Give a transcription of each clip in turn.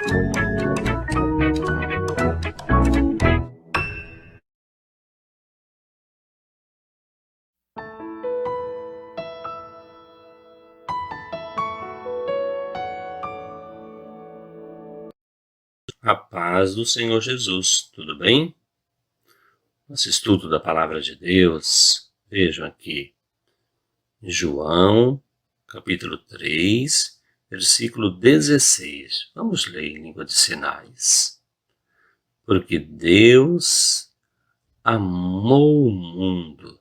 A paz do Senhor Jesus, tudo bem? Nosso estudo da Palavra de Deus, vejam aqui, João, capítulo 3, versículo 16. Vamos ler em língua de sinais. Porque Deus amou o mundo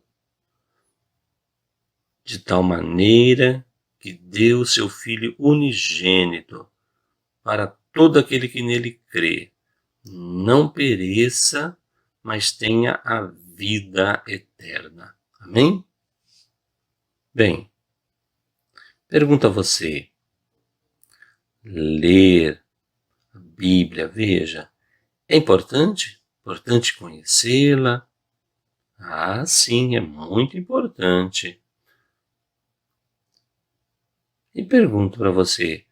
de tal maneira que deu seu Filho unigênito para todo aquele que nele crê, não pereça, mas tenha a vida eterna. Amém? Bem, pergunto a você, ler a Bíblia, veja, é importante? Importante conhecê-la? Ah, sim, é muito importante. E pergunto para você,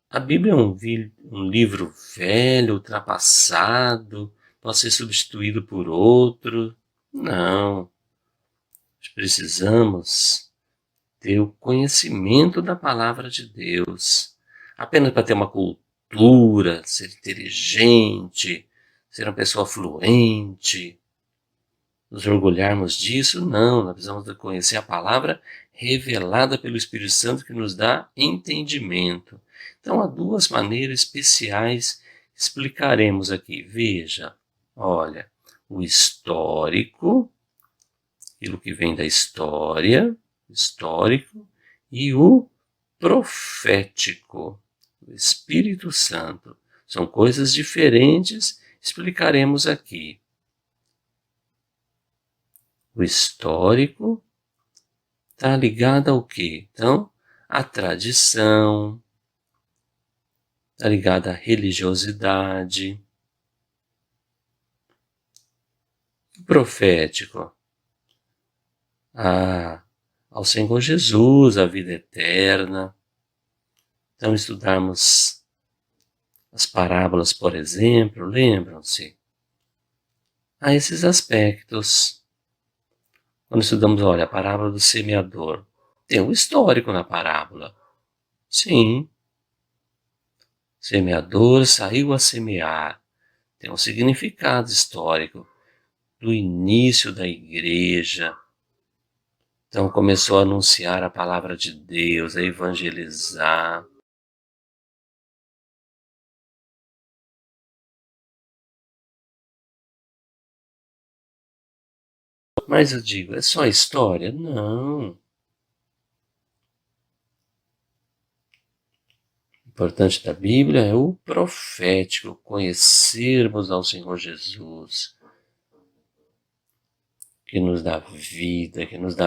a Bíblia é um livro velho, ultrapassado, pode ser substituído por outro? Não. Nós precisamos ter o conhecimento da palavra de Deus. Apenas para ter uma cultura, ser inteligente, ser uma pessoa fluente, nos orgulharmos disso? Não, nós precisamos conhecer a palavra revelada pelo Espírito Santo que nos dá entendimento. Então há duas maneiras especiais que explicaremos aqui. Veja, olha, o histórico, aquilo que vem da história, histórico, e o profético, o Espírito Santo. São coisas diferentes, explicaremos aqui. O histórico está ligado ao quê? Então, à tradição, está ligado à religiosidade. O profético, ao Senhor Jesus, à vida eterna. Então, estudarmos as parábolas, por exemplo, lembram-se? Há esses aspectos. Quando estudamos, olha, a parábola do semeador, tem um histórico na parábola. Sim, o semeador saiu a semear. Tem um significado histórico do início da igreja. Então começou a anunciar a palavra de Deus, a evangelizar. Mas eu digo, é só história? Não. O importante da Bíblia é o profético, conhecermos ao Senhor Jesus, que nos dá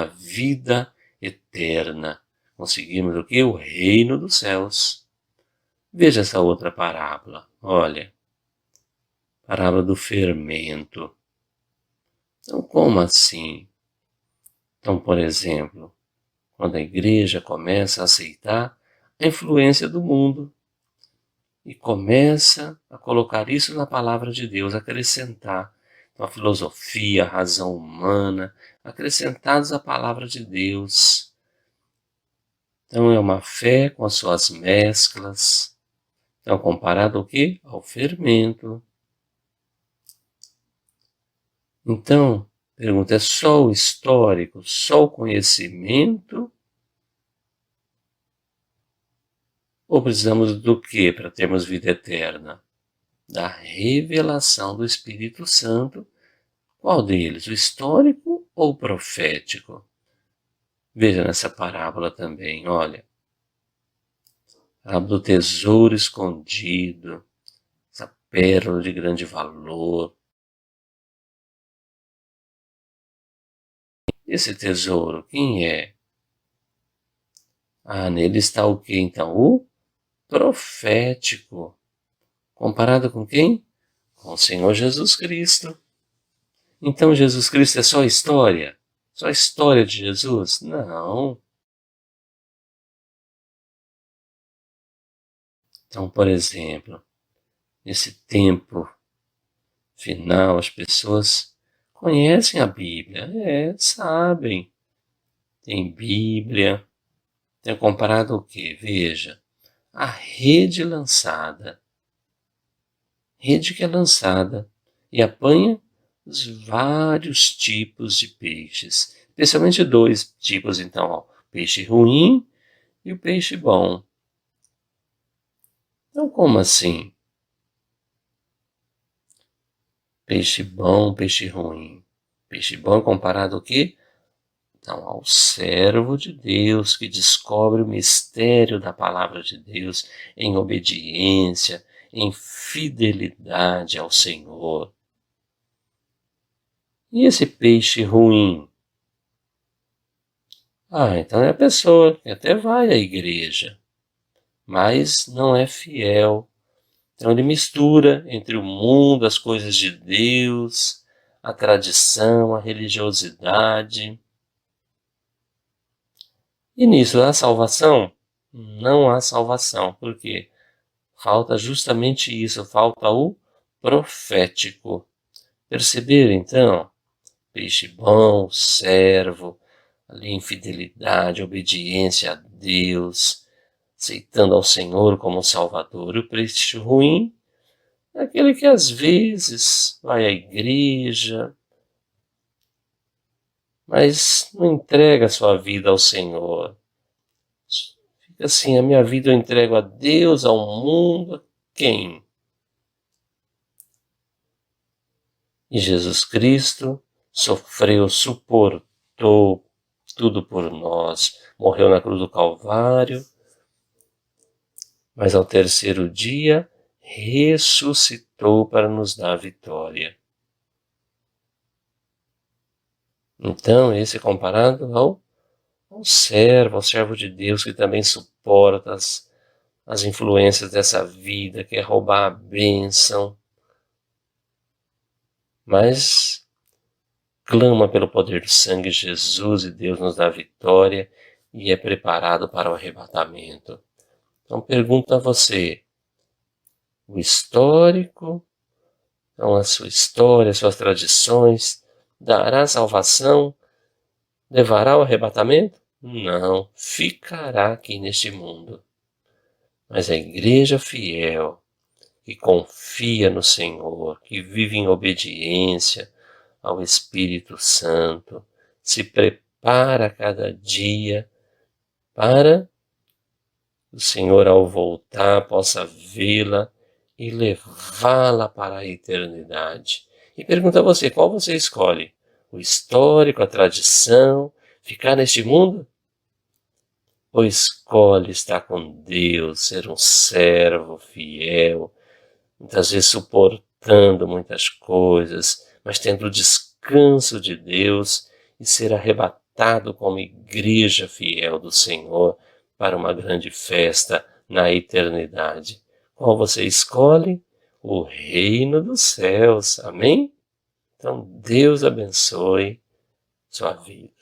vida eterna. Conseguimos o quê? O reino dos céus. Veja essa outra parábola. Olha, parábola do fermento. Então, como assim? Então, por exemplo, quando a igreja começa a aceitar a influência do mundo e começa a colocar isso na palavra de Deus, acrescentar então, a filosofia, a razão humana, acrescentados à palavra de Deus. Então é uma fé com as suas mesclas. Então comparado ao quê? Ao fermento. Então, pergunta, é só o histórico, só o conhecimento? Ou precisamos do que para termos vida eterna? Da revelação do Espírito Santo. Qual deles? O histórico ou o profético? Veja nessa parábola também, olha. Parábola do tesouro escondido, essa pérola de grande valor. Esse tesouro, quem é? Nele está o que então? O profético. Comparado com quem? Com o Senhor Jesus Cristo. Então Jesus Cristo é só história? Só história de Jesus? Não. Então, por exemplo, nesse tempo final, as pessoas conhecem a Bíblia, sabem, tem Bíblia, tem comparado o quê? Veja, a rede que é lançada e apanha os vários tipos de peixes, especialmente dois tipos então, ó, peixe ruim e o peixe bom. Então como assim? Peixe bom, peixe ruim. Peixe bom comparado ao quê? Então, ao servo de Deus que descobre o mistério da palavra de Deus em obediência, em fidelidade ao Senhor. E esse peixe ruim? Então é a pessoa que até vai à igreja, mas não é fiel. Então ele mistura entre o mundo, as coisas de Deus, a tradição, a religiosidade. E nisso há salvação? Não há salvação. Por quê? Falta justamente isso, falta o profético. Perceber então? Peixe bom, servo, ali em fidelidade, obediência a Deus, aceitando ao Senhor como Salvador. E o peixe ruim é aquele que às vezes vai à igreja, mas não entrega a sua vida ao Senhor. Fica assim, a minha vida eu entrego a Deus, ao mundo, a quem? E Jesus Cristo sofreu, suportou tudo por nós, morreu na cruz do Calvário, mas ao terceiro dia ressuscitou para nos dar a vitória. Então, esse é comparado ao servo de Deus que também suporta as influências dessa vida, quer roubar a bênção, mas clama pelo poder do sangue de Jesus e Deus nos dá a vitória e é preparado para o arrebatamento. Então pergunto a você, o histórico, então a sua história, as suas tradições, dará salvação? Levará ao arrebatamento? Não, ficará aqui neste mundo. Mas a igreja fiel, que confia no Senhor, que vive em obediência ao Espírito Santo, se prepara cada dia para o Senhor, ao voltar, possa vê-la e levá-la para a eternidade. E pergunta a você, qual você escolhe? O histórico, a tradição, ficar neste mundo? Ou escolhe estar com Deus, ser um servo fiel, muitas vezes suportando muitas coisas, mas tendo o descanso de Deus e ser arrebatado como igreja fiel do Senhor para uma grande festa na eternidade? Qual você escolhe? O reino dos céus. Amém? Então Deus abençoe sua vida.